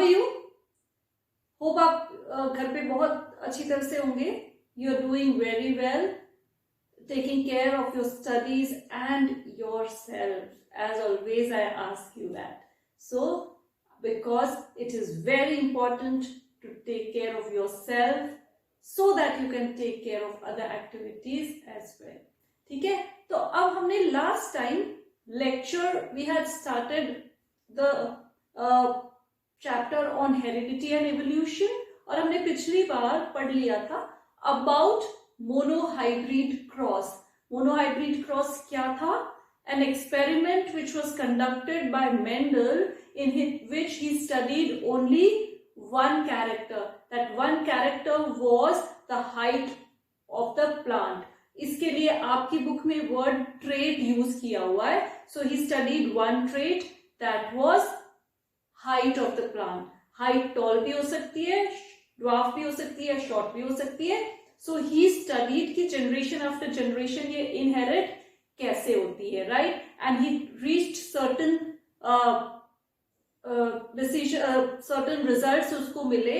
Are you? Hope आप घर पे बहुत अच्छी तरह से होंगे. You are doing very well, taking care of your studies and your self. As always, I ask you that. So, because it is very important to take care of yourself so that you can take care of other activities as well. ठीक है? तो अब हमने last time lecture we had started the chapter on heredity and evolution, और हमने पिछली बार पढ़ लिया था about monohybrid cross. Monohybrid cross क्या था? An experiment which was conducted by Mendel, in which he studied only one character. That one character was the height of the plant. इसके लिए आपकी बुक में word trait यूज किया हुआ है. So he studied one trait, that was height of the plant. Height tall भी हो सकती है, dwarf भी हो सकती है, short भी हो सकती है. So he studied कि generation after generation ये inherit कैसे होती है, right? And he reached certain certain results उसको मिले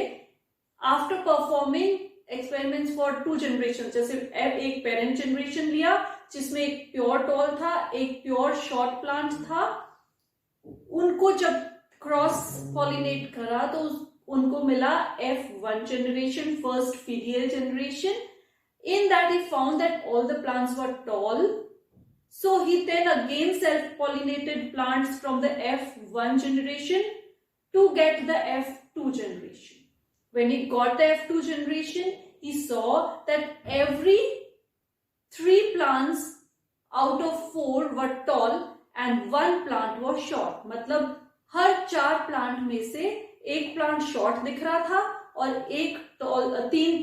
after performing experiments for 2 generation. जैसे एक पेरेंट जनरेशन लिया जिसमें एक प्योर टॉल था, एक प्योर शॉर्ट प्लांट था. उनको जब क्रॉस पॉलिनेट करा तो उनको मिला F1 generation, first filial generation. In that he found that all the plants were tall. So he then again self-pollinated plants from the F1 generation to get the F2 generation. When he got the F2 generation, he saw that every 3 plants out of 4 were tall and 1 plant was short. मतलब हर 4 plant में से एक plant short दिख रहा था और 3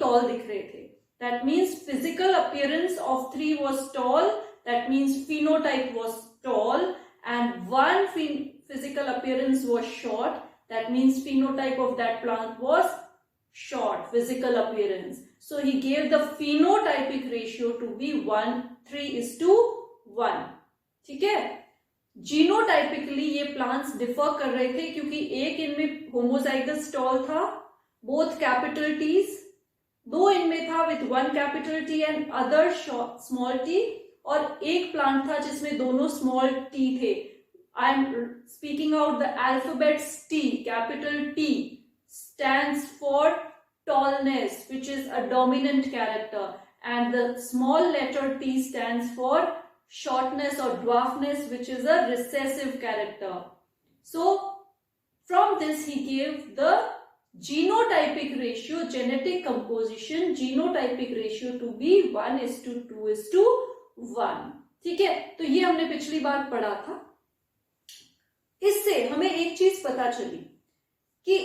toll दिख रहे थे. That means physical appearance of 3 was tall. That means phenotype was tall, and 1 physical appearance was short. That means phenotype of that plant was short, physical appearance. So he gave the phenotypic ratio to be 3:1. ठीक है? Genotypically ये plants differ कर रहे थे क्योंकि एक इनमें homozygous tall था, बोथ कैपिटल टीज. 2 इनमें था with 1 capital T and other small T, और एक प्लांट था जिसमें दोनों स्मॉल टी थे. I am speaking out the alphabets T. Capital T stands for tallness, which is a dominant character, and the small letter T stands for shortness or dwarfness, which is a recessive character. So from this he gave the genotypic ratio, genetic composition genotypic ratio to be 1:2:1. ठीक है? तो ये हमने पिछली बार पढ़ा था. इससे हमें एक चीज पता चली कि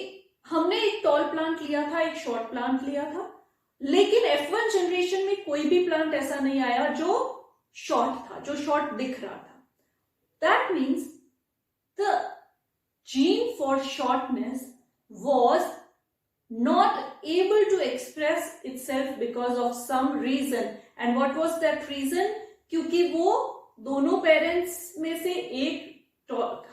हमने एक टॉल प्लांट लिया था, एक शॉर्ट प्लांट लिया था, लेकिन F1 जनरेशन में कोई भी प्लांट ऐसा नहीं आया जो शॉर्ट था, जो शॉर्ट दिख रहा था. That means the gene for shortness was not able to express itself because of some reason. And what was that reason? क्योंकि वो दोनों पेरेंट्स में से एक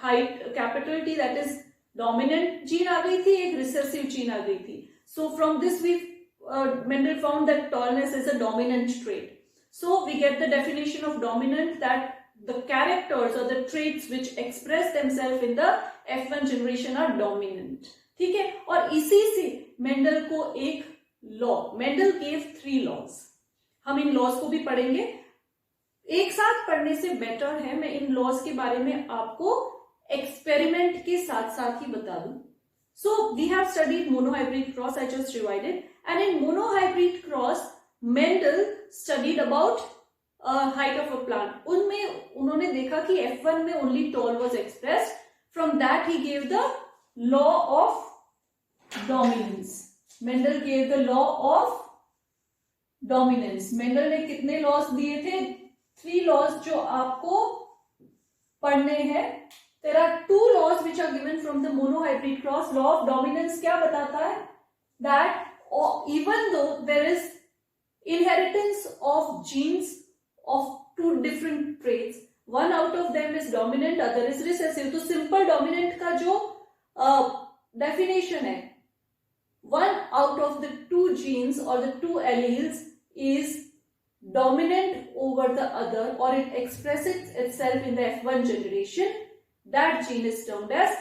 height capital T that is dominant gene आ गई थी, एक रिसेसिव जीन आ गई थी. So from this we Mendel found that tallness is a dominant trait. So we get the definition of dominant, that the characters or the traits which express themselves in the F1 generation are dominant. ठीक है? और इसी से Mendel को एक law, Mendel gave 3 laws. हम in laws को भी पढ़ेंगे. एक साथ पढ़ने से बेटर है मैं इन लॉज के बारे में आपको एक्सपेरिमेंट के साथ साथ ही बता दूं. So we have studied monohybrid cross. I just divided, and in monohybrid cross, Mendel studied about height of a plant. उनमें उन्होंने देखा कि F1 में only tall was expressed. From that he gave the law of dominance. Mendel gave the law of dominance. Mendel ने कितने laws दिए थे? 3 laws जो आपको पढ़ने हैं. There are 2 laws which are given from the monohybrid cross. Law of dominance क्या बताता है? That even though there is inheritance of genes of 2 different traits, one out of them is dominant, other is recessive. तो simple dominant का जो definition है, one out of the two genes or the two alleles is dominant over the other, or it expresses itself in the F1 generation, that gene is termed as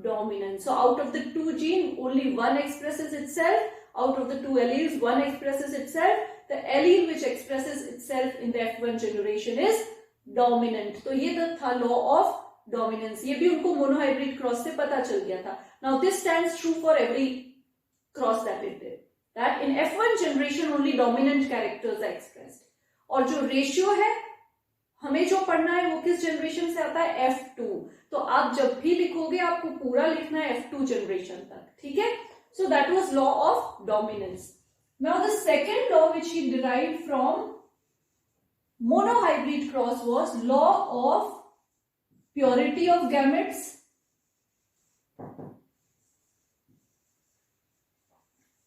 dominant. So out of the two gene, only one expresses itself. Out of the two alleles, one expresses itself. The allele which expresses itself in the F1 generation is dominant. तो ये था law of dominance. ये भी उनको monohybrid cross से पता चल गया था. Now this stands true for every cross that it did. That in F1 generation only dominant characters are expressed. और जो रेशियो है हमें जो पढ़ना है वो किस जनरेशन से आता है, F2. तो आप जब भी लिखोगे आपको पूरा लिखना है F2 जनरेशन तक, ठीक है. So that was law of dominance. Now the second law which he derived from monohybrid cross was law of purity of gametes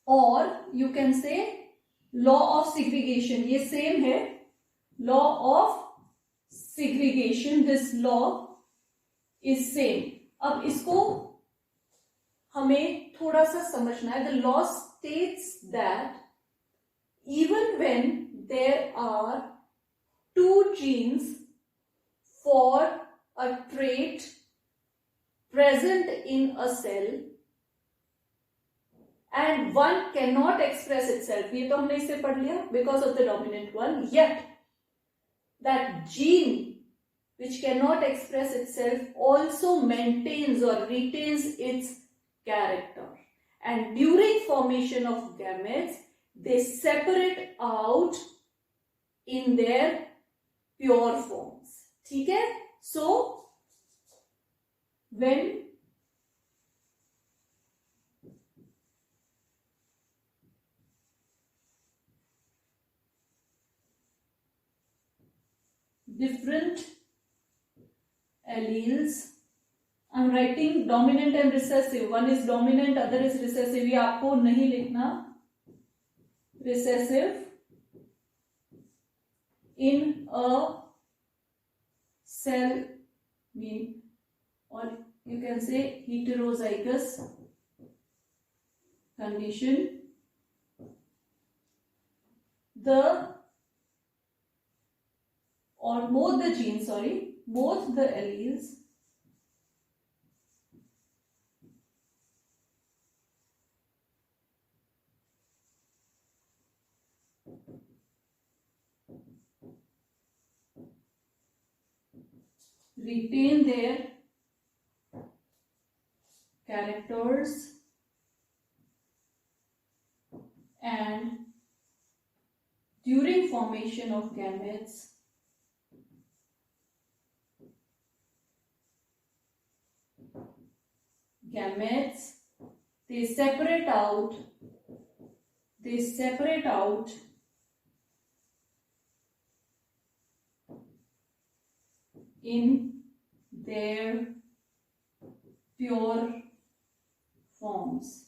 or you can say law of segregation. ये same है, law of segregation. This law is same. अब इसको हमें थोड़ा सा समझना है. The law states that even when there are two genes for a trait present in a cell and one cannot express itself, ये तो हमने इससे पढ़ लिया, because of the dominant one, yet that gene which cannot express itself also maintains or retains its character, and during formation of gametes they separate out in their pure forms. ठीक है. So when different alleles, I'm writing dominant and recessive. One is dominant, other is recessive. ये आपको नहीं लिखना. Recessive in a cell mean, or you can say heterozygous condition. Both the genes, both the alleles retain their characters and during formation of gametes they separate out in their pure forms.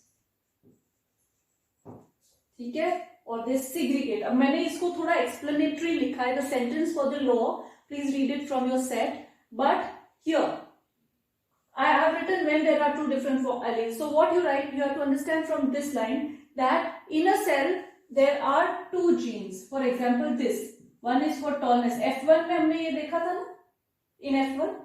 ठीक है. और they segregate. अब मैंने इसको थोड़ा explanatory लिखा है. The sentence for the law, please read it from your set. But here I have written when there are two different alleles. So what you write, you have to understand from this line that in a cell there are two genes. For example, this one is for tallness. F1 में हमने ये देखा था ना, in F1.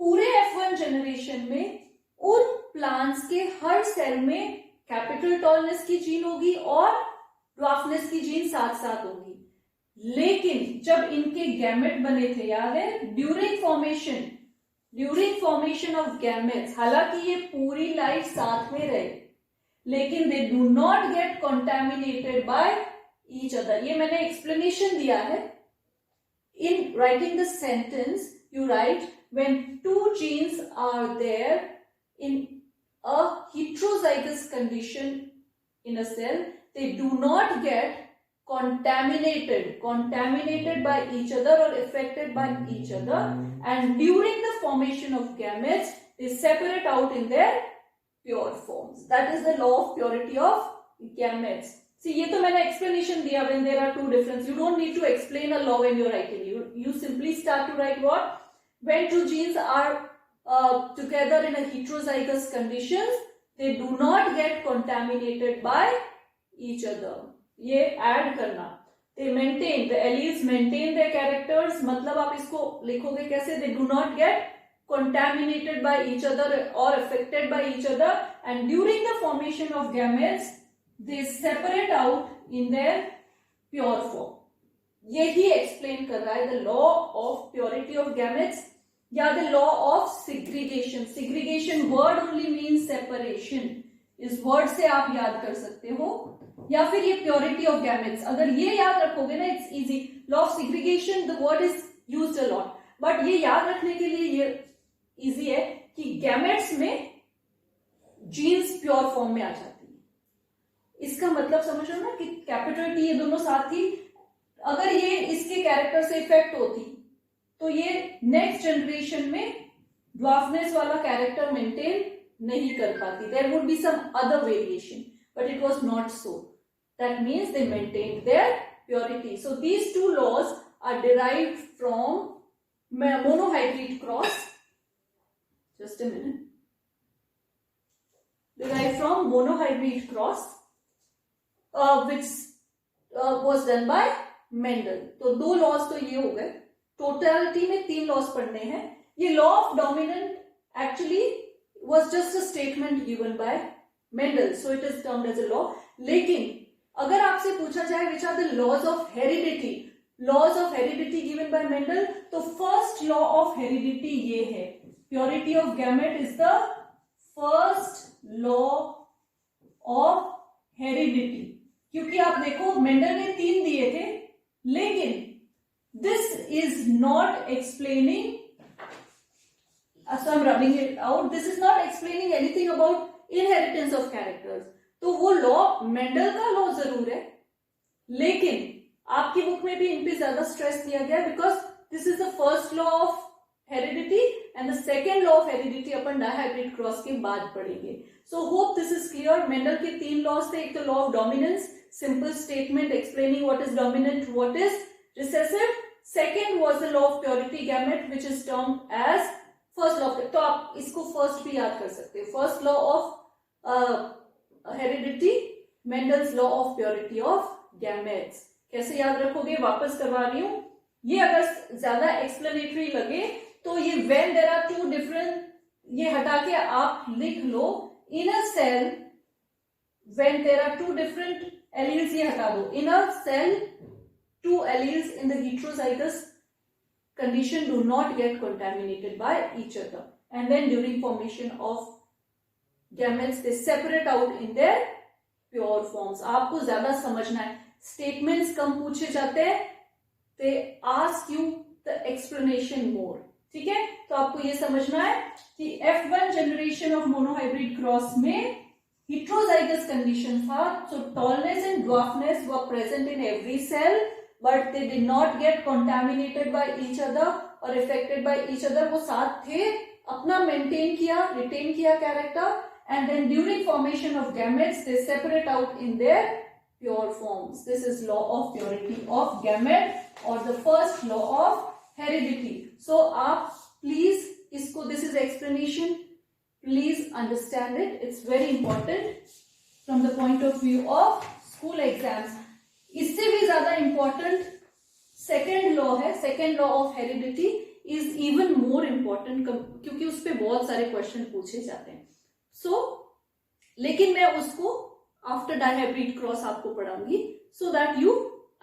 पूरे F1 generation में उन plants के हर सेल में कैपिटल टॉलनेस की जीन होगी और ड्वार्फनेस की जीन साथ साथ होगी. लेकिन जब इनके गैमेट बने थे, याद है, ड्यूरिंग फॉर्मेशन ऑफ गैमेट्स, हालांकि ये पूरी लाइफ साथ में रहे, लेकिन they do not gate contaminated by each other. ये मैंने एक्सप्लेनेशन दिया है. In writing the sentence, you write when two genes are there in a heterozygous condition in a cell, they do not get contaminated by each other or affected by each other, and during the formation of gametes they separate out in their pure forms. That is the law of purity of gametes. See, ये तो मैंने explanation दिया. When there are two difference, you don't need to explain a law when you're writing. You simply start to write what? When two genes are together in a heterozygous conditions, they do not get contaminated by each other. ये add करना, they maintain, the alleles maintain their characters, मतलब आप इसको लिखोगे कैसे, they do not get contaminated by each other or affected by each other, and during the formation of gametes they separate out in their pure form. यही explain कर रहा है the law of purity of gametes या the law of segregation. Segregation word only means separation. इस word से आप याद कर सकते हो, या फिर ये purity of gametes, अगर ये याद रखोगे ना, it's easy. Law of segregation, the word is used a lot, but ये याद रखने के लिए ये इजी है कि गैमेट्स में जीन्स प्योर फॉर्म में आ जाती है. इसका मतलब समझ रहे हो ना कि कैपिटल टी ये दोनों साथ थी, अगर ये इसके कैरेक्टर से इफेक्ट होती तो ये नेक्स्ट जनरेशन में ड्वार्फनेस वाला कैरेक्टर मेंटेन नहीं कर पाती. There would be some other variation, but it was not so. That means they maintained their purity. So these two laws are derived from monohybrid cross. Just a minute. Derived from monohybrid cross, which was done by Mendel. तो दो laws तो ये हो गए, totality में 3 laws पढ़ने हैं. ये law of dominant actually was just a statement given by Mendel, so it is termed as a law. लेकिन अगर आपसे पूछा जाए which are the laws of heredity, laws of heredity given by Mendel, तो first law of heredity ये है, purity of gamete is the first law of heredity. क्योंकि आप देखो मेंडल ने 3 दिए थे, लेकिन this is not explaining, so I'm rubbing it out, this is not explaining anything about inheritance of characters. तो वो लॉ मेंडल का लॉ जरूर है, लेकिन आपकी बुक में भी इन पे ज्यादा स्ट्रेस दिया गया, because this is the first law of heredity and the second law of heredity अपन डायहाइब्रिड क्रॉस के बाद पढ़ेंगे. So hope this is clear. Mendel के 3 लॉज थे. एक तो law of dominance, simple statement explaining what is dominant, what is recessive. Second was the law of purity gamete which is termed as first law. तो आप इसको first भी याद कर सकते हो, first law of heredity, Mendel's law of purity of gametes. कैसे याद रखोगे, वापस करवा रही हूं. ये अगर ज्यादा एक्सप्लेनेटरी लगे तो ये व्हेन देयर आर 2 डिफरेंट, ये हटा के आप लिख लो in a cell when there are 2 different alleles, ये हटा दो. In a cell 2 alleles in the heterozygous condition do not get contaminated by each other, and then during formation of gametes they separate out in their pure forms. आपको ज्यादा समझना है, statements कम पूछे जाते हैं, they ask you the explanation more. ठीक है, तो आपको ये समझना है कि F1 generation of monohybrid cross में heterozygous कंडीशन था, so tallness and dwarfness were present in every cell, but they did not get contaminated by each other or affected by each other. वो साथ थे, अपना मेंटेन किया, retain किया character, and then during formation of gametes they separate out in their pure forms. This is law of purity of gamete or the first law of heredity. So आप please इसको, this is explanation, please understand it. It's very important from the point of view of school exams. इससे भी ज्यादा important second law है, second law of heredity is even more important क्योंकि उस पे बहुत सारे क्वेश्चन पूछे जाते हैं. So लेकिन मैं उसको आफ्टर डायहाइब्रिड क्रॉस आपको पढ़ाऊंगी, so that you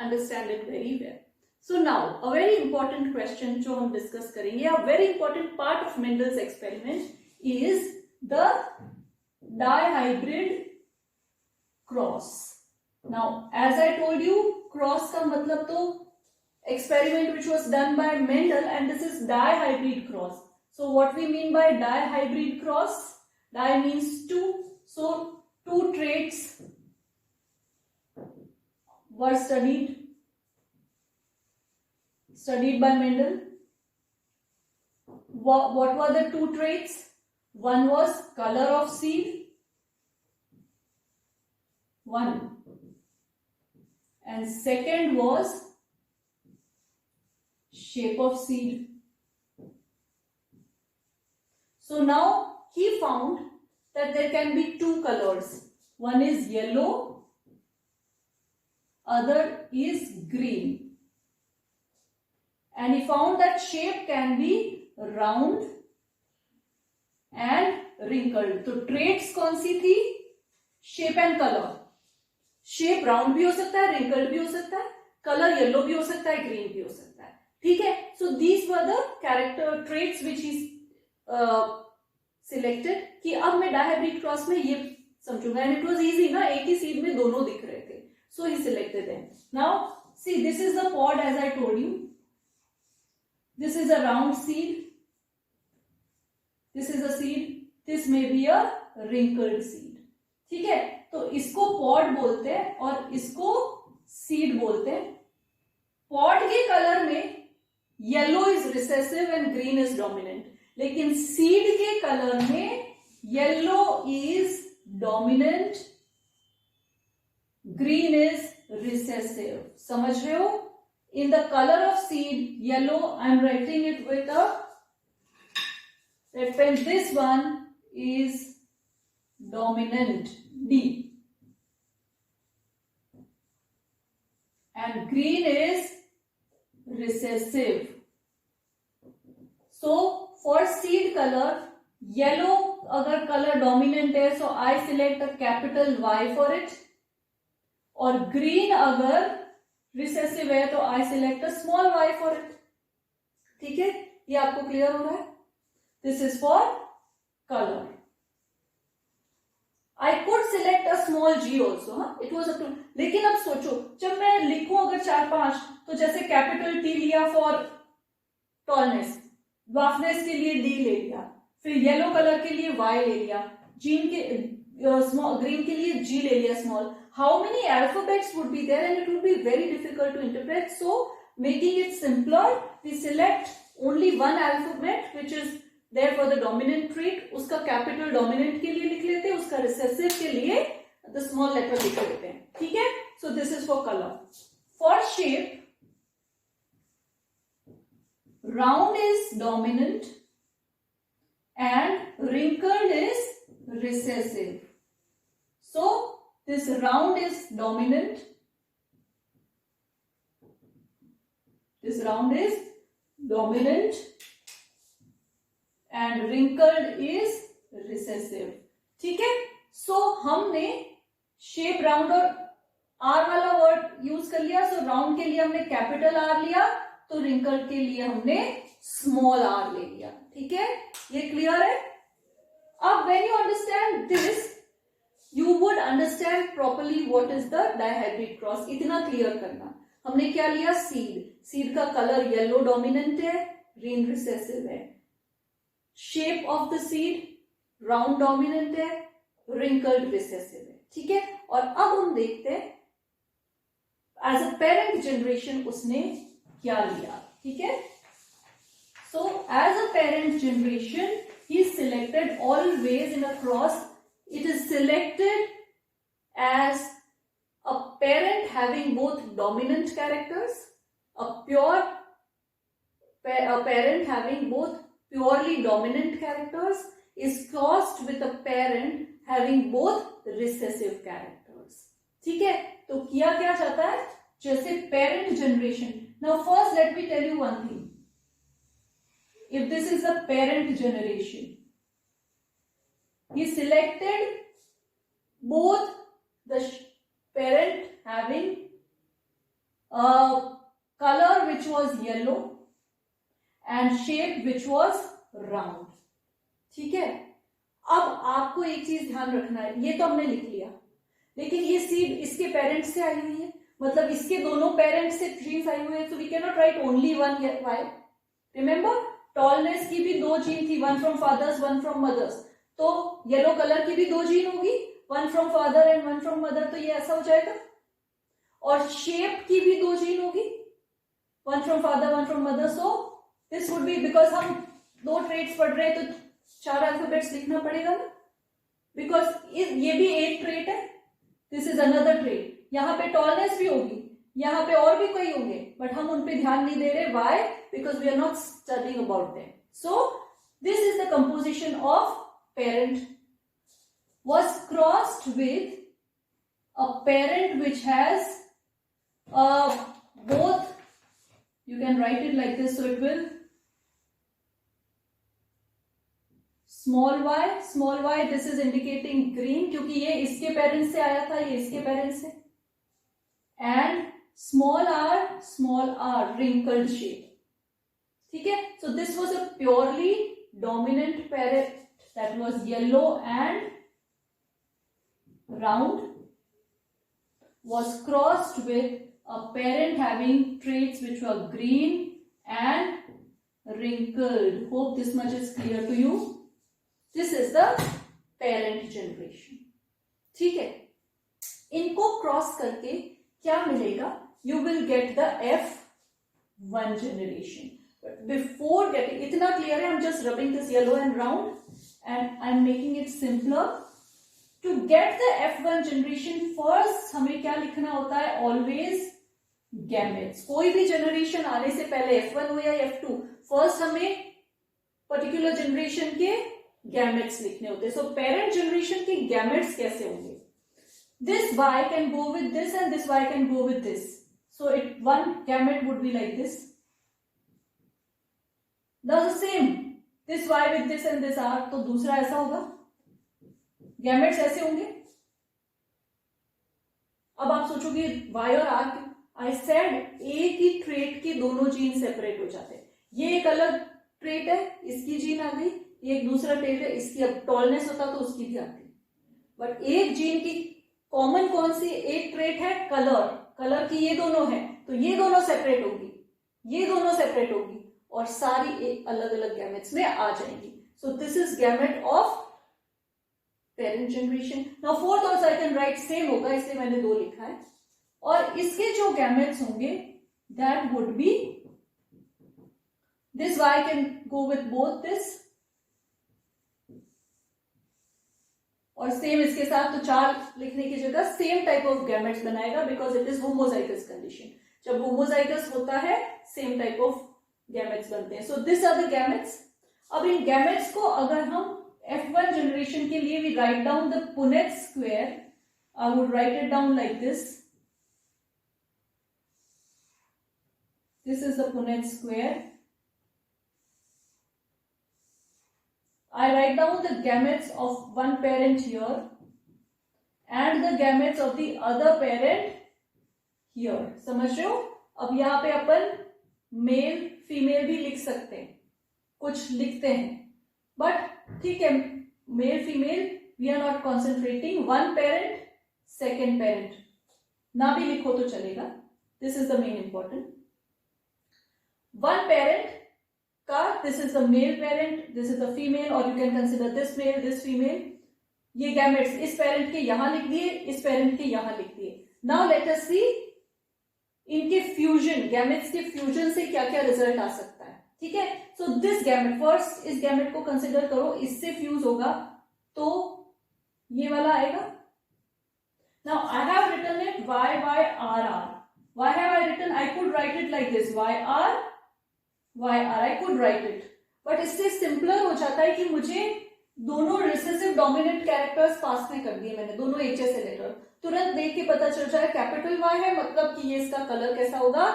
understand it very well. So now a very important question जो हम डिस्कस करेंगे, a very important part of Mendel's experiment is the dihybrid cross. Now as I told you, cross का मतलब तो experiment which was done by Mendel, and this is dihybrid cross. So what we mean by dihybrid cross? Di means 2, so 2 traits were studied by Mendel. What were the 2 traits? One was color of seed, one, and second was shape of seed. So now he found that there can be two colors. One is yellow, other is green. And he found that shape can be round and wrinkled. तो traits कौन सी थी? Shape and color. Shape round भी हो सकता है, wrinkled भी हो सकता है, color yellow भी हो सकता है, green भी हो सकता है. ठीक है? So these were the character traits which is selected. कि अब मैं डायहाइब्रिड क्रॉस में ये समझूंगा. And it was easy ना, एक ही सीड में दोनों दिख रहे थे. So he selected them. Now see, this is the pod as I told you. This is a round seed. This is a seed. This may be a wrinkled seed. ठीक है? तो इसको पॉड बोलते हैं और इसको सीड बोलते हैं. पॉड के कलर में yellow is recessive and green is dominant, लेकिन सीड के कलर में yellow is dominant, green is recessive. समझ रहे हो? In the color of seed, yellow, I am writing it with a red pen. This one is dominant, D. And green is recessive. So, for seed color, yellow अगर color dominant है, so I select a capital Y for it. और green अगर recessive है तो आई select a small y for it. ठीक है? ये आपको क्लियर हो रहा है? This is for colour. I could select a small g also. हाँ, इट वॉज अप टू. लेकिन अब सोचो, जब मैं लिखूं अगर 4-5, तो जैसे कैपिटल T लिया फॉर टॉलनेस, वाफनेस के लिए D ले लिया, फिर येलो कलर के लिए Y ले लिया, ग्रीन के लिए G ले लिया small. How many alphabets would be there, and it would be very difficult to interpret. So, making it simpler, we select only one alphabet which is there for the dominant trait. उसका capital dominant के लिए लिख लेते हैं, उसका recessive के लिए the small letter लिख लेते हैं. ठीक है? So this is for color. For shape, round is dominant and wrinkled is recessive. So this round is dominant. This round is dominant and wrinkled is recessive. ठीक है? So हमने shape round और R वाला word use कर लिया. So round के लिए हमने कैपिटल R लिया, तो wrinkled के लिए हमने स्मॉल r ले लिया. ठीक है? ये क्लियर है? अब when you understand this, you would understand properly what is the dihybrid cross. इतना क्लियर करना. हमने क्या लिया? सीड. सीड का कलर येलो डोमिनेंट है, ग्रीन रिसेसिव है. Shape of the seed round dominant है, रिंकल्ड रिसेसिव है. ठीक है? और अब हम देखते हैं एज अ पेरेंट जनरेशन उसने क्या लिया. ठीक है? So as a parent generation he selected always in a cross. It is selected as a parent having both dominant characters, a parent having both purely dominant characters is crossed with a parent having both recessive characters. ठीक है? तो किया क्या जाता है? जैसे parent generation. Now first let me tell you one thing. If this is a parent generation, he selected both the parent having a color which was yellow and shape which was round. ठीक है? अब आपको एक चीज ध्यान रखना है. ये तो हमने लिख लिया, लेकिन ये सीड इसके पेरेंट्स से आई हुई है, मतलब इसके दोनों पेरेंट्स से जीन्स आई हुई है. So we can not write only one. Why? Remember, tallness की भी 2 जीन थी, one from fathers one from mothers. तो येलो कलर की भी 2 जीन होगी, one from father and one from mother. तो ये ऐसा हो जाएगा. और शेप की भी 2 जीन होगी, one from father one from mother. So this would be, because हम 2 ट्रेट्स पढ़ रहे हैं तो 4 अल्फाबेट्स लिखना पड़ेगा ना, बिकॉज ये भी एक ट्रेट है, दिस इज अनदर ट्रेट. यहाँ पे टॉलनेस भी होगी, यहाँ पे और भी कई होंगे, बट हम उन पे ध्यान नहीं दे रहे. Why? Because we are not studying about them. So this is the composition of parent was crossed with a parent which has both, you can write it like this, so it will small y, this is indicating green क्योंकि ये इसके parent से आया था, ये इसके parent से, and small r wrinkled shape. ठीक है, so this was a purely dominant parent that was yellow and round, was crossed with a parent having traits which were green and wrinkled. Hope this much is clear to you. This is the parent generation. ठीक है, इनको cross करके क्या मिलेगा? You will get the F1 generation. But before getting, इतना clear है, I'm just rubbing this yellow and round and I'm making it simpler. To get the F1 generation, first हमें क्या लिखना होता है? Always gametes. कोई भी generation आने से पहले F1 हो या F2, first हमें particular generation के gametes लिखने होते हैं. So parent generation के gametes कैसे होंगे? This Y can go with this and this Y can go with this. So one gamete would be like this. Now the same, this Y with this and this R, तो दूसरा ऐसा होगा. Gametes ऐसे होंगे. अब आप सोचोगे Y और R, आई सेड एक ही ट्रेट के दोनों जीन सेपरेट हो जाते हैं. ये एक अलग ट्रेट है, इसकी जीन आ गई, ये एक दूसरा ट्रेट है, इसकी अब टॉलनेस होता तो उसकी भी आती. बट एक जीन की कॉमन कौन सी एक ट्रेट है? कलर की ये दोनों है, तो ये दोनों सेपरेट होगी, ये दोनों सेपरेट होगी और सारी एक अलग अलग गैमेट्स में आ जाएंगी. सो this is gamete of parent generation. Now fourth also I can write same होगा, इसलिए मैंने 2 लिखा है. और इसके जो गैमेट्स होंगे that would be this Y can go with both this, और सेम इसके साथ, तो 4 लिखने की जगह सेम टाइप ऑफ गैमेट्स बनाएगा because it is homozygous condition. जब होमोजाइगस होता है सेम टाइप ऑफ गैमेट्स बनते हैं. So this are the gametes. अब इन गैमेट्स को अगर हम F1 generation के लिए we write down the Punnett square, I would write it down like this. This is the Punnett square. I write down the gametes of one parent here and the gametes of the other parent here. समझ रहे हो? अब यहाँ पे अपन male female भी लिख सकते हैं, कुछ लिखते हैं, बट ठीक है, male female we are not concentrating. One parent second parent ना भी लिखो तो चलेगा. This is the main important. One parent का this is the male parent, this is the female, और you can consider this male this female. ये gametes इस parent के यहां लिख दिए, इस पेरेंट के यहां लिख दिए. नाउ लेट अस सी इनके फ्यूजन, गैमेट्स के फ्यूजन से क्या क्या रिजल्ट आ सकता है. ठीक है, सो दिस गैमेट, फर्स्ट इस गैमेट को कंसिडर करो, इससे फ्यूज होगा तो ये वाला आएगा. Now I have written it Y Y R R. Why have I written? I could write it like this, Y R Y R. I could write it, but इससे simpler हो जाता है कि मुझे दोनों रिसेसिव डोमिनेंट कैरेक्टर्स पास में कर दिए मैंने, दोनों HSA लेटर. तुरंत देख के पता चल जाए कैपिटल Y है मतलब कि ये इसका कलर कैसा होगा?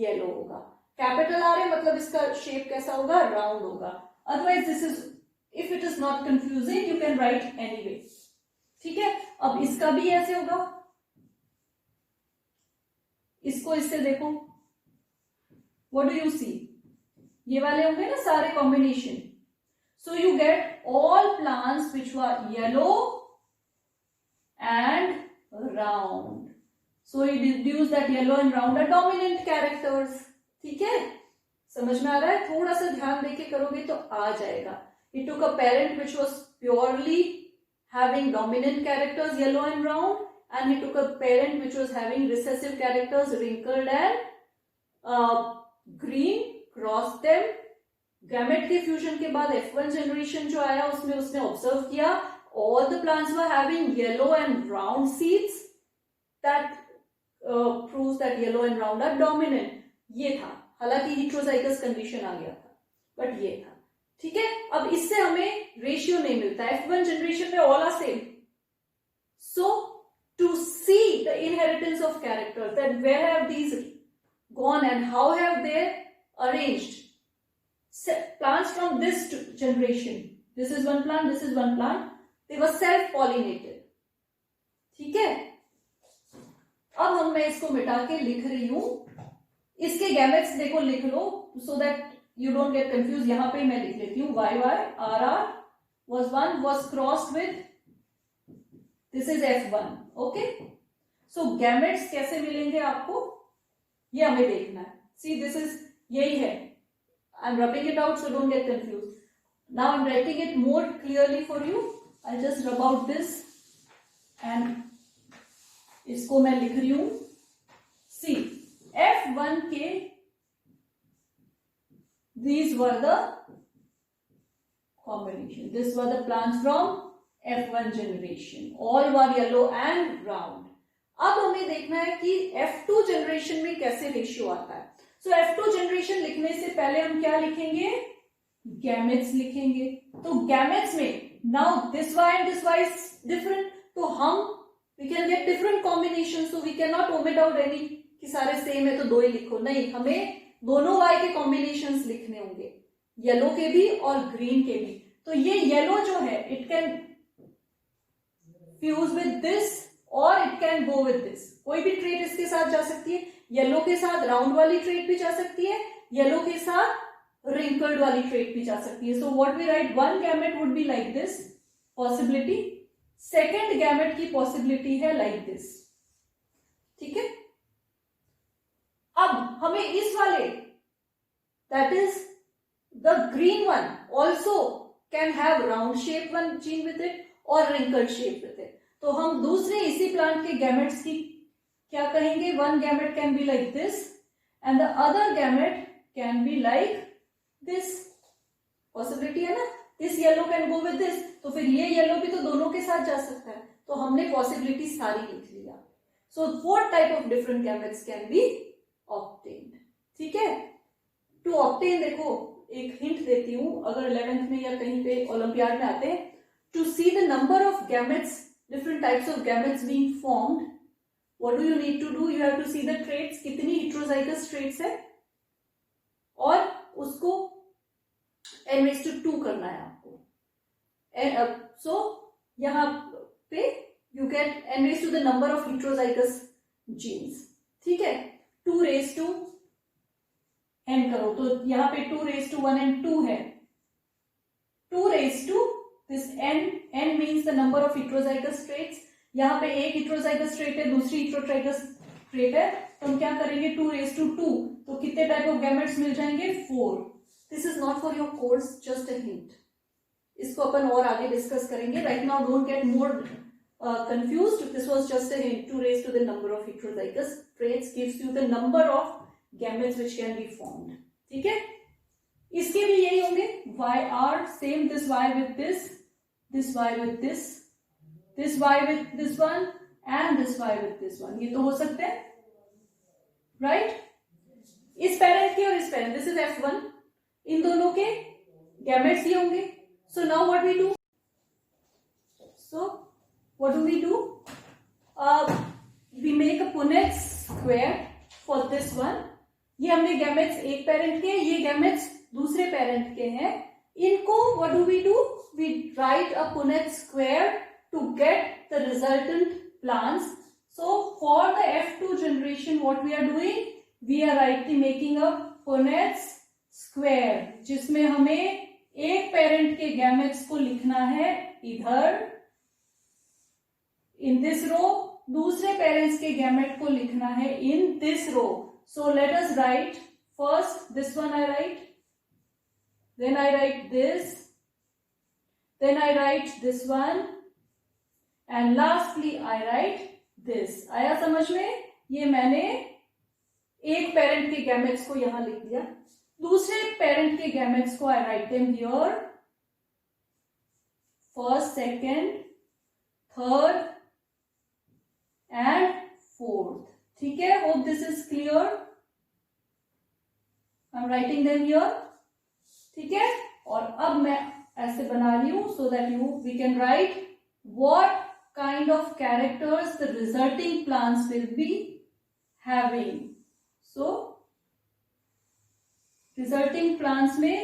येलो होगा. कैपिटल R है मतलब इसका शेप कैसा होगा? राउंड होगा. Otherwise this is, if it is not confusing you can write anyway. ठीक है, अब इसका भी ऐसे होगा, इसको इससे देखो, व्हाट डू यू सी? ये वाले होंगे ना सारे combination. So you get all plants which were yellow and round. So you deduce that yellow and round are dominant characters. ठीक है, समझ में आ रहा है? थोड़ा सा ध्यान देके करोगे तो आ जाएगा. He took a parent which was purely having dominant characters yellow and round, and he took a parent which was having recessive characters wrinkled and green, crossed them. Gamete के फ्यूजन के बाद F1 जनरेशन जो आया उसमें उसने observe किया all the plants were having yellow and round seeds. That proves that yellow and round are dominant. ये था, हालांकि heterozygous कंडीशन आ गया था, बट ये था. ठीक है, अब इससे हमें रेशियो नहीं मिलता, F1 जनरेशन में all are same. So to see the inheritance of characters, that where have these gone and how have they arranged plants from this generation. This is one plant, this is one plant. They were self pollinated. ठीक है, अब मैं इसको मिटा के लिख रही हूं. इसके गैमेट्स देखो लिख लो, so that you don't get confused. यहां पे मैं लिख लेती हूं YYRR was one was crossed with this is F1. Okay, so gametes कैसे मिलेंगे आपको ये हमें देखना है. See, this is यही है. I'm rubbing it out, so don't get confused. Now I'm writing it more clearly for you. I'll just rub out this and इसको मैं लिख रही हूं. See, F1 के these were the combination. This were the plants from F1 generation. All were yellow and round. अब हमें देखना है कि F2 जनरेशन में कैसे रेशियो आता है. सो F2 जनरेशन लिखने से पहले हम क्या लिखेंगे, गैमेट्स लिखेंगे. तो गैमेट्स में now this y and this y is different, तो हम we can get different combination. So we can not omit out any कि सारे सेम है तो दो ही लिखो. नहीं, हमें दोनों y के कॉम्बिनेशंस लिखने होंगे, येलो के भी और ग्रीन के भी. तो ये येलो जो है it can fuse with this और it can go with this. कोई भी ट्रेट इसके साथ जा सकती है. येलो के साथ राउंड वाली ट्रेट भी जा सकती है, येलो के साथ रिंकल्ड वाली ट्रेट भी जा सकती है. So what we write, one gamete would be like this possibility, second gamete की पॉसिबिलिटी है लाइक दिस. ठीक है, अब हमें इस वाले that is the green one also can have round shape one gene with it और रिंकल्ड शेप विद इट. तो हम दूसरे इसी प्लांट के गैमेट्स की क्या कहेंगे, one gamete can be like this and the other gamete can be like this. Possibility है ना, this yellow can go with this. तो फिर ये येलो भी तो दोनों के साथ जा सकता है. तो हमने पॉसिबिलिटी सारी लिख लिया. सो 4 type of different gametes can be obtained. ठीक है, टू ऑब्टेन देखो एक हिंट देती हूं, अगर 11th में या कहीं पे ओलंपियाड में आते हैं, to see the number of gametes, different types of gametes being formed, what do you need to do? You have to see the traits, कितनी heterozygous traits है और उसको n/2 करना है आपको. So यहाँ पे you get n/, the number of heterozygous genes. ठीक है, 2/n करो तो यहाँ पे 2/1 and 2 है. 2 this n means the number of heterozygous traits. यहाँ पे एक heterozygous trait है, दूसरी heterozygous trait है, तो हम क्या करेंगे 2/2. तो कितने टाइप ऑफ गैमेट्स मिल जाएंगे, 4. This is not for your course, just a hint. इसको अपन और आगे डिस्कस करेंगे. Right now don't get more confused. This was just a hint. 2 the number of heterozygous traits gives you the number of gametes which can be formed. ठीक है, इसके भी यही होंगे. YR same, this Y with this Y with this Y with this one and this Y with this one. ये तो हो सकते हैं, राइट? इस पेरेंट के और इस पेरेंट, दिस इज F1. इन दोनों के गैमेट्स ये होंगे. So now what we do, we make a Punnett square for this one. ये हमने गैमेट्स एक पेरेंट के, ये गैमेट्स दूसरे पेरेंट के हैं. इनको what do? We write a Punnett square to get the resultant plants. So for the F2 generation, what we are doing? We are making a Punnett square, जिसमें हमें एक पेरेंट के गैमेट्स को लिखना है इधर in this row, दूसरे parents के गैमेट को लिखना है in this row. So let us write first this one. I write, then I write this, then I write this one, and lastly I write this. आया समझ में? ये मैंने एक पेरेंट के गैमेट्स को यहां लिख दिया, दूसरे पेरेंट के गैमेट्स को I write them here, first, second, third and fourth. ठीक है, hope this is clear. I'm writing them here. ठीक है, और अब मैं ऐसे बना रही हूं so that we can write what kind of characters the resulting plants will be having. So resulting plants में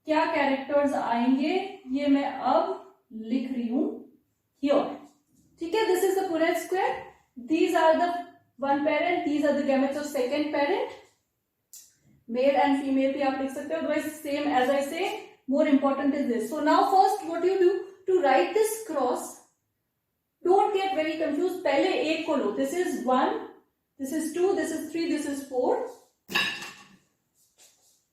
क्या कैरेक्टर्स आएंगे ये मैं अब लिख रही हूं हियर. ठीक है, this is the Punnett square. These are the one parent, these are the gametes of second parent. Male and female भी आप लिख सकते हो. Otherwise same as I say, more important is this. So now first what you do to write this cross, don't get very confused. पहले एक को लो. This is 1, this is 2, this is 3, this is 4.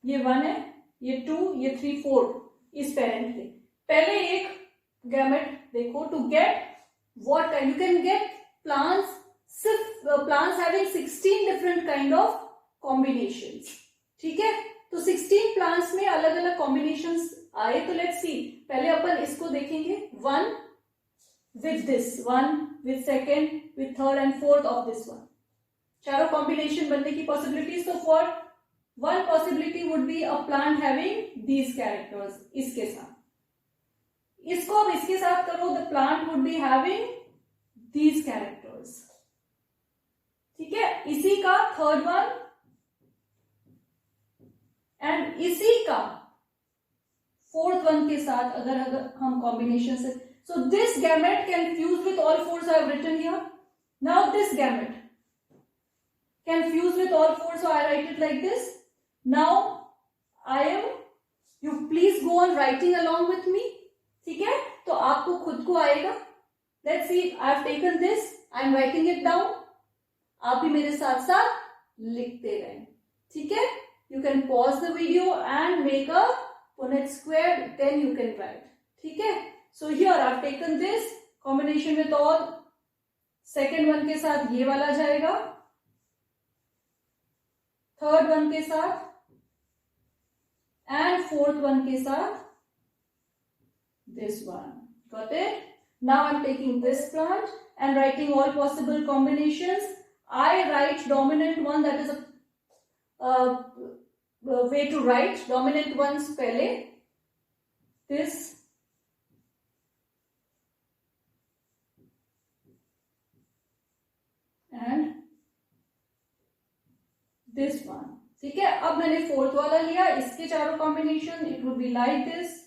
ये 1 है, ये 2, ये 3, 4 इस parent के. पहले एक gamete देखो to get what kind. You can get plants, plants having 16 different kind of combinations. ठीक है, तो 16 plants में अलग अलग combinations आए. तो let's see, पहले अपन इसको देखेंगे. 1 with this, 1 with second, with third and fourth of this one. चारों combination बनने की possibilities. So for one possibility would be a plant having these characters. इसके साथ, इसको अब इसके साथ करो. The plant would be having these characters. ठीक है, इसी का थर्ड वन एंड इसी का फोर्थ वन के साथ अगर हम कॉम्बिनेशन से. So this gamete can fuse with all fours. I have written here. Now this gamete can fuse with all fours. So I write it like this. Now I am, you please go on writing along with me. ठीक है, तो आपको खुद को आएगा. Let's see, I have taken this, I am writing it down. आप भी मेरे साथ साथ लिखते रहें. ठीक है, you can pause the video and make a Punnett square, then you can write. ठीक है, so here I have taken this combination with all. second one के साथ ये वाला जाएगा, third one के साथ and fourth one के साथ this one. Got it? Now I'm taking this plant and writing all possible combinations. I write dominant one, that is a way to write dominant ones पहले. This and this one. ठीक है, अब मैंने fourth वाला लिया. इसके चारों combination it would be like this.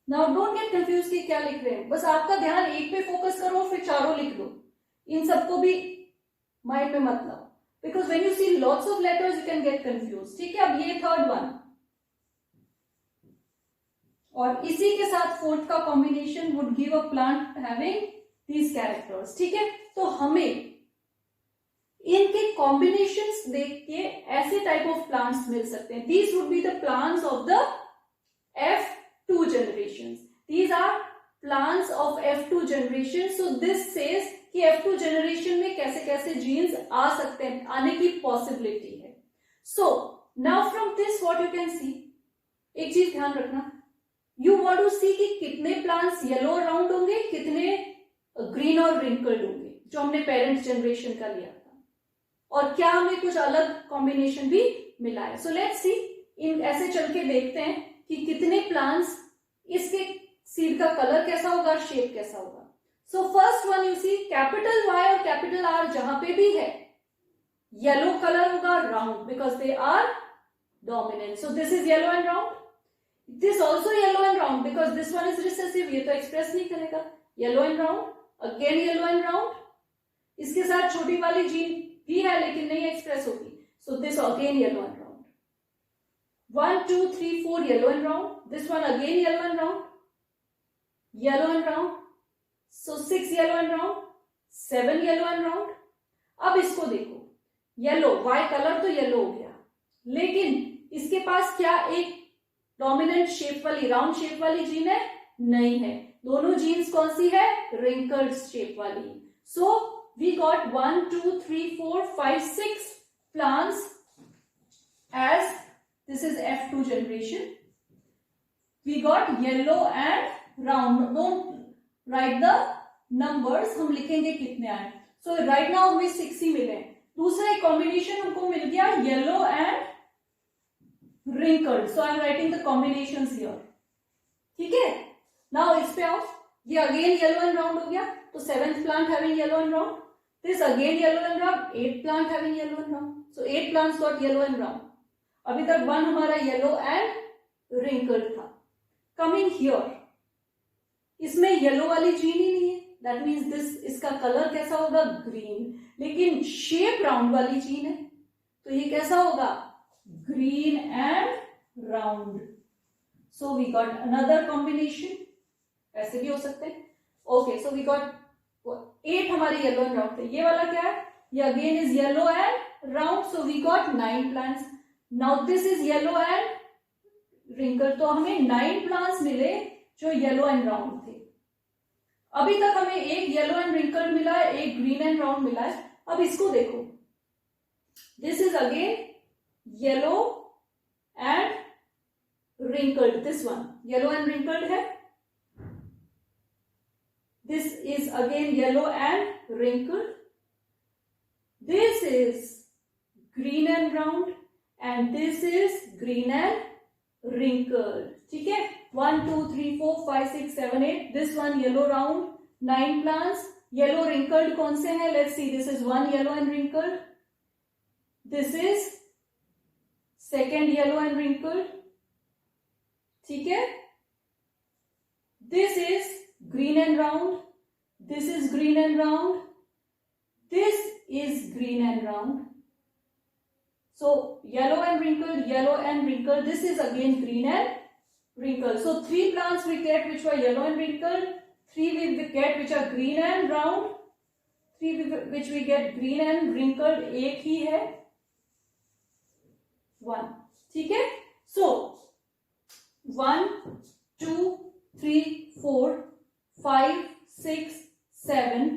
Now don't get confused कि क्या लिख रहे हैं. बस आपका ध्यान एक पे फोकस करो, फिर चारों लिख दो. इन सबको भी माइंड में मत लाओ, because when you see lots of letters you can get confused. ठीक है, अब ये थर्ड वन और इसी के साथ फोर्थ का combination would give a plant having these characters. ठीक है, तो हमें इनके कॉम्बिनेशंस देख के ऐसे टाइप ऑफ प्लांट्स मिल सकते हैं. These would be the plants of the F2 generations. These are plants of F2 generation. So this says कि F2 generation में कैसे कैसे genes आ सकते हैं, आने की possibility है. So now from this what you can see, एक चीज ध्यान रखना, you want to see कि कितने plants yellow round होंगे, कितने green और wrinkled होंगे, जो हमने parent generation का लिया था, और क्या हमें कुछ अलग combination भी मिला है. So let's see, इन ऐसे चल के देखते हैं कि कितने प्लांट्स, इसके सीड का कलर कैसा होगा, शेप कैसा होगा. So first one you see, capital Y और कैपिटल R जहां पे भी है येलो कलर होगा, round, because they are dominant. So this is yellow and round. This also yellow and round because this one is recessive. ये तो express नहीं करेगा. Yellow and round, again yellow and round. इसके साथ छोटी वाली gene भी है लेकिन नहीं एक्सप्रेस होगी. So this again yellow and round. 1, 2, 3, 4 yellow and round. This one again yellow and round. Yellow and round. So 6 yellow and round. 7 yellow and round. अब इसको देखो, येलो, Y कलर तो येलो हो गया, लेकिन इसके पास क्या एक डोमिनेंट शेप वाली, राउंड शेप वाली जीन है? नहीं है. दोनों जीन्स कौन सी है? रिंकल्ड शेप वाली. So we got 1, 2, 3, 4, 5, 6 plants as this is F2 generation. We got yellow and round. Don't write the numbers, हम लिखेंगे कितने आए. So right now हमें 6 ही मिले. दूसरा एक कॉम्बिनेशन हमको मिल गया yellow and wrinkled. So I am writing the combinations here. ठीक है, नाउ इस पे आओ, ये अगेन येलो एंड राउंड हो गया, तो seventh plant having yellow and round, this again yellow and round, eight plant having yellow and round, so eight plants got yellow and round. अभी तक वन हमारा येलो एंड रिंकल्ड था. Coming here, इसमें yellow वाली gene ही नहीं है, that means this, इसका कलर कैसा होगा, ग्रीन, लेकिन शेप राउंड वाली जीन है, तो ये कैसा होगा, green and round. So we got another combination, ऐसे भी हो सकते हैं. ओके, सो वी गॉट 8 हमारे येलो एंड राउंड थे. ये वाला क्या है, ये again is yellow and round, so we got 9 plants. Now this is yellow and wrinkle, तो हमें 9 प्लांट्स मिले जो येलो एंड राउंड थे. अभी तक हमें एक येलो एंड रिंकल मिला है, एक ग्रीन एंड राउंड मिला है. अब इसको देखो, this is again yellow and wrinkled, this one yellow and wrinkled है, this is again yellow and wrinkled, this is green and round, and this is green and wrinkled. ठीक है, 1 2 3 4 5 6 7 8, this one yellow round, 9 plants. yellow wrinkled कौन से हैं, let's see, this is one yellow and wrinkled, this is second yellow and wrinkled. ठीक है, this is green and round, this is green and round, this is green and round. So yellow and wrinkled, this is again green and wrinkled. So 3 plants we get which were yellow and wrinkled, 3 we get which are green and round, 3 which we get green and wrinkled, एक ही है 1. ठीक है, so 1 2 3 4 5 6 7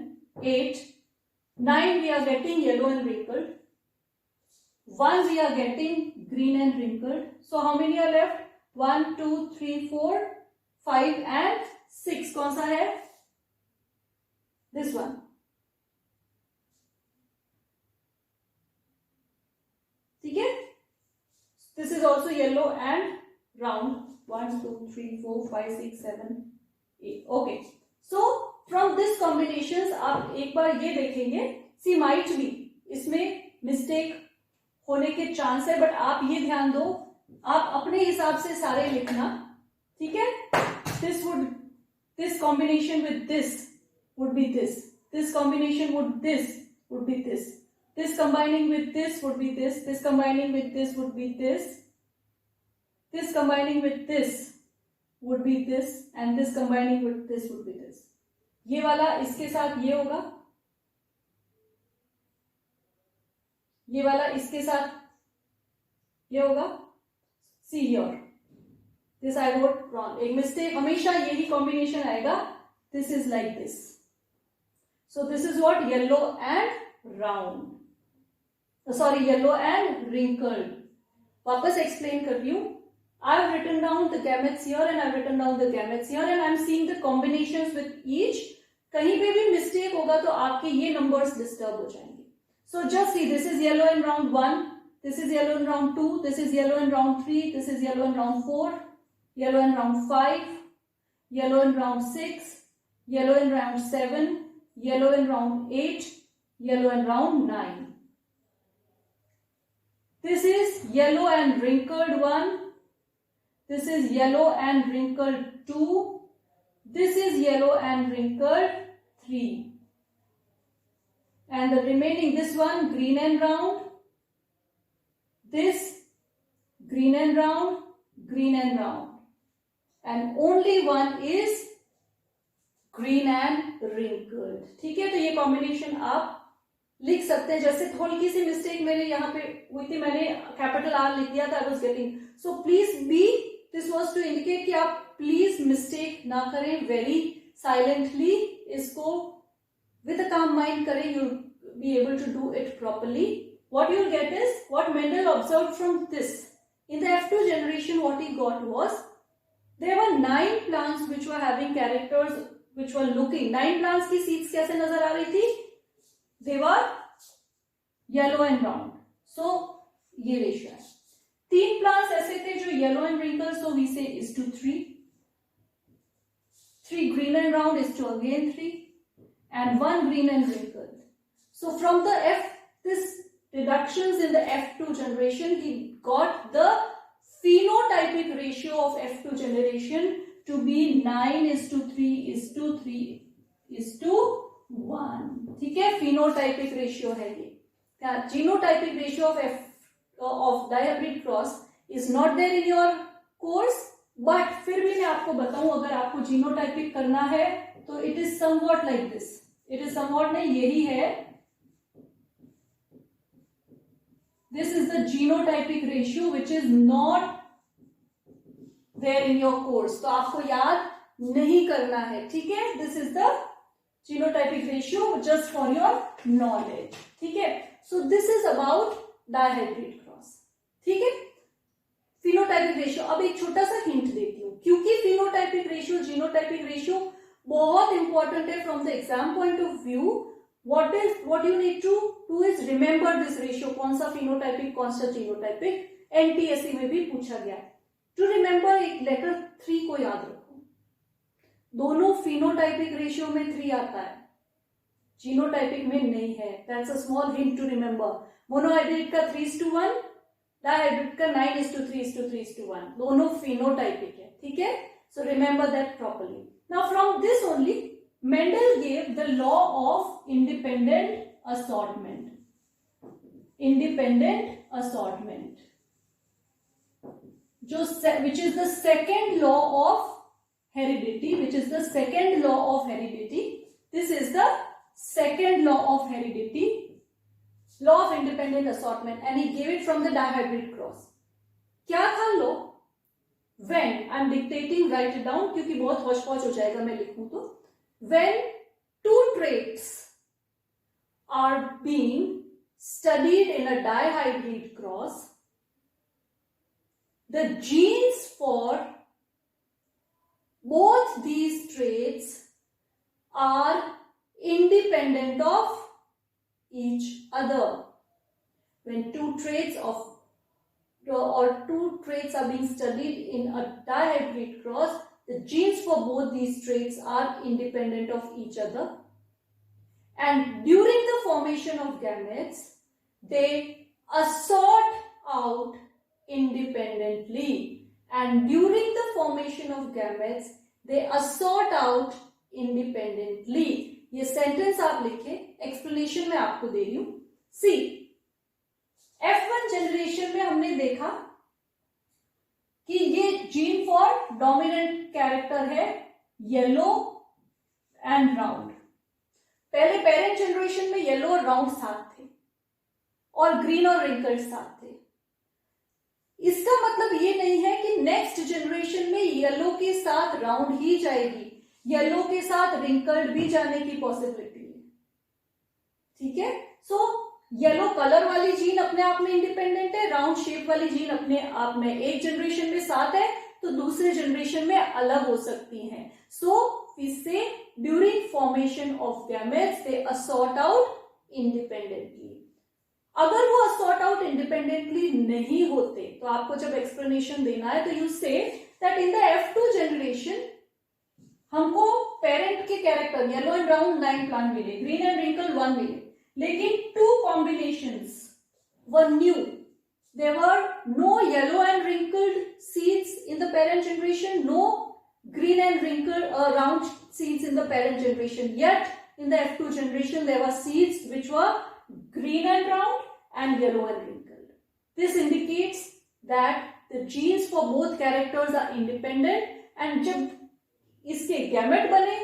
8 9 we are getting yellow and wrinkled, 1 we are getting green and wrinkled. So how many are left, 1 2 3 4 5 and 6. कौन सा है, this one. ठीक है, this is also yellow and round, 1 2 3 4 5 6 7 8. Okay, so from this combinations आप एक बार ये देखेंगे, सी might be इसमें मिस्टेक होने के चांस है, बट आप ये ध्यान दो, आप अपने हिसाब से सारे लिखना. ठीक है, this combination with this would be this combination would be this combining with this would be this combining with this would be this combining with this would be this, and this combining with this would be this. ये वाला इसके साथ ये होगा, ये वाला इसके साथ ये होगा. See here, this I wrote wrong, एक मिस्टेक, हमेशा यही कॉम्बिनेशन आएगा. This is like this. So this is what, yellow and round, sorry, yellow and wrinkled. वापस एक्सप्लेन कर रही हूं. I have written down the gametes here and I have written down the gametes here, and I am seeing the combinations with each. कहीं पे भी mistake होगा तो आपके ये नंबर्स डिस्टर्ब हो जाएंगे. So just see, this is yellow and round 1, this is yellow and round 2, this is yellow and round 3, this is yellow and round 4, yellow and round 5, yellow and round 6, yellow and round 7, yellow and round 8, yellow and round 9. This is yellow and wrinkled 1, this is yellow and wrinkled 2, this is yellow and wrinkled 3, and the remaining, this one green and round, this green and round, and only one is green and wrinkled. ठीक है, तो ये combination आप लिख सकते हैं. जैसे थोड़ी सी मिस्टेक मेरे यहाँ पे हुई थी, मैंने कैपिटल आर लिख दिया था, I was getting, so please be, this was to indicate कि आप प्लीज मिस्टेक ना करें, वेरी साइलेंटली इसको with a calm mind करें, you'll be able to do it properly. What you'll get is what Mendel observed from this. In the F2 generation, what he got was there were 9 plants which were having characters which were looking. 9 plants की seeds कैसे नजर आ रही थी? They were yellow and round. So ये ratio है. 3 plants ऐसे थे जो yellow and wrinkled, so we say is to 3. 3 green and round is to again 3, and 1 green and wrinkled. So from the this reductions in the F2 generation, he got the phenotypic ratio of F2 generation to be 9:3:3:1. ठीक है, phenotypic ratio है ये. Genotypic ratio of dihybrid cross is not there in your course, but फिर भी मैं आपको बताऊं, अगर आपको genotypic करना है तो it is somewhat like this. It is somewhat नहीं, यही है. This is the genotypic ratio which is not there in your course. तो आपको याद नहीं करना है, ठीक है. This is the genotypic ratio just for your knowledge, ठीक है. So this is about dihybrid cross, ठीक है. phenotypic ratio, अब एक छोटा सा हिंट देती हूँ, क्योंकि phenotypic ratio genotypic ratio बहुत इंपॉर्टेंट है from the exam point of view. what you need to do is remember this ratio. कौन सा phenotypic कौन सा genotypic, NTSE में भी पूछा गया. टू रिमेम्बर एक लेटर 3 को याद रखो. दोनों phenotypic रेशियो में 3 आता है, जीनोटाइपिक में नहीं है. That's a small hint to remember. Monohybrid का 3:1, डायहाइब्रिड का 9:3:3:1. दोनों phenotypic है, ठीक है. So remember that properly. Now from this only Mendel gave the law of independent assortment. Independent assortment, which is the second law of heredity. Which is the second law of heredity. This is the second law of heredity, law of independent assortment, and he gave it from the dihybrid cross. क्या था law? When I'm dictating, write it down क्योंकि बहुत hodgepodge हो जाएगा मैं लिखूं तो. When 2 traits are being studied in a dihybrid cross, the genes for both these traits are independent of each other. When 2 traits are being studied in a dihybrid cross, the genes for both these traits are independent of each other, and during the formation of gametes, they assort out independently. And during the formation of gametes, they assort out independently. ये sentence आप लिखे, explanation मैं आपको दे रही हूं. सी, F1 generation में हमने देखा कि ये जीन फॉर डोमिनेंट कैरेक्टर है येलो एंड राउंड. पहले पेरेंट जनरेशन में येलो और राउंड साथ थे और ग्रीन और रिंकल्ड साथ थे. इसका मतलब ये नहीं है कि नेक्स्ट जनरेशन में येलो के साथ राउंड ही जाएगी, येलो के साथ रिंकल्ड भी जाने की पॉसिबिलिटी है, ठीक है. सो येलो कलर वाली जीन अपने आप में इंडिपेंडेंट है, राउंड शेप वाली जीन अपने आप में एक जनरेशन में साथ है तो दूसरे जनरेशन में अलग हो सकती हैं. सो वी से during formation of gametes they assort out independently. अगर वो असॉर्ट आउट इंडिपेंडेंटली नहीं होते तो आपको जब एक्सप्लेनेशन देना है तो you say that in the F2 generation हमको पेरेंट के character yellow and round 9 plant मिले, ग्रीन एंड रिंकल 1 मिले, लेकिन 2 combinations were new. There were no yellow and wrinkled seeds in the parent generation, no green and wrinkled round seeds in the parent generation. Yet in the F2 generation there were seeds which were green and round and yellow and wrinkled. This indicates that the genes for both characters are independent, and जब इसके gamete बने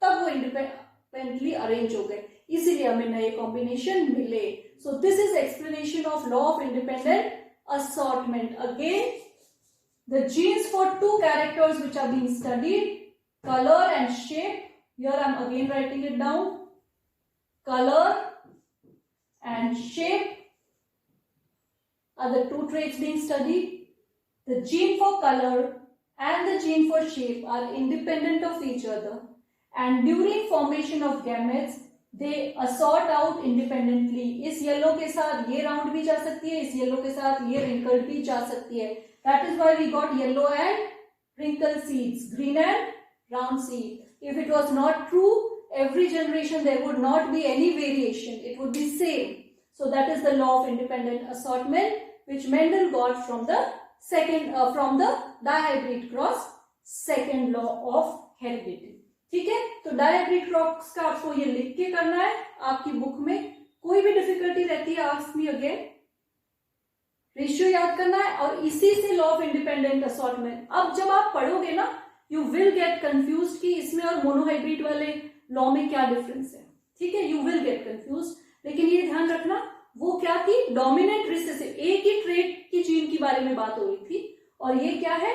तब वो independently arrange हो गए, इसीलिए हमें नए कॉम्बिनेशन मिले. सो this is explanation of law of independent assortment. Again, the genes for 2 characters which are being studied, color and shape. Here I am again writing it down. Color and shape are the 2 traits being studied. The gene for color and the gene for shape are independent of each other, and during formation of gametes they assort out independently. इस yellow के साथ ये round भी जा सकती है, इस yellow के साथ ये रिंकल्ड भी जा सकती है। That is why we got yellow and wrinkled seeds, green and round seed. If it was not true, every generation there would not be any variation, it would be same. So that is the law of independent assortment which Mendel got from the dihybrid cross, second law of heredity. ठीक है, तो dihybrid cross का आपको ये लिख के करना है आपकी बुक में। कोई भी डिफिकल्टी रहती है आस्क मी अगेन। रेशियो याद करना है और इसी से लॉ ऑफ इंडिपेंडेंट असॉर्टमेंट। अब जब आप पढ़ोगे ना यू विल गेट कंफ्यूज कि इसमें और मोनोहाइब्रिड वाले लॉ में क्या डिफरेंस है। ठीक है, यू विल गेट कंफ्यूज, लेकिन ये ध्यान रखना वो क्या थी, डोमिनेंट रिसेसिव, एक ही ट्रेट की जीन के बारे में बात हो रही थी, और ये क्या है,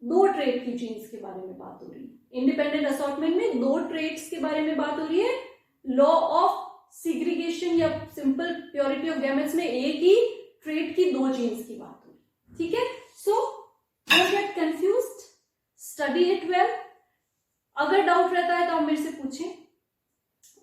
दो ट्रेट की जीन्स के बारे में बात हो रही है। इंडिपेंडेंट असॉर्टमेंट में दो ट्रेट्स के बारे में बात हो रही है। लॉ ऑफ सिग्रीगेशन या सिंपल प्योरिटी ऑफ गैमेट्स में एक ही ट्रेट की दो जीन्स की बात हो रही। ठीक है, so don't get confused, study it well. अगर डाउट रहता है तो आप मेरे से पूछें,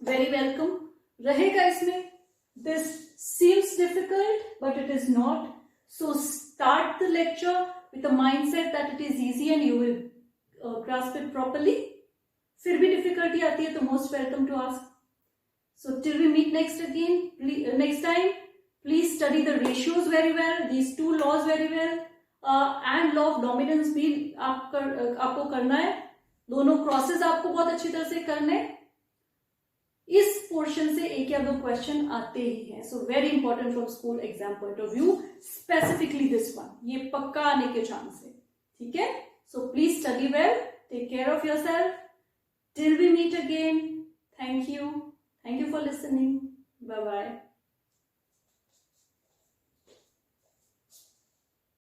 वेरी वेलकम रहेगा इसमें। This seems difficult but it is not, so start the lecture with a mindset that it is easy and you will grasp it properly. फिर भी डिफिकल्टी आती है तो most welcome to ask. So till we meet next time, please study the ratios very well, these two laws very well, and law of dominance भी आपको करना है। दोनों क्रॉसेस आपको बहुत अच्छी तरह से करने। इस पोर्शन से एक या दो क्वेश्चन आते ही हैं, so very important from school exam point of view, specifically this one, ये पक्का आने के चांस है। ठीक है, so please study well, take care of yourself, till we meet again. Thank you for listening, bye bye.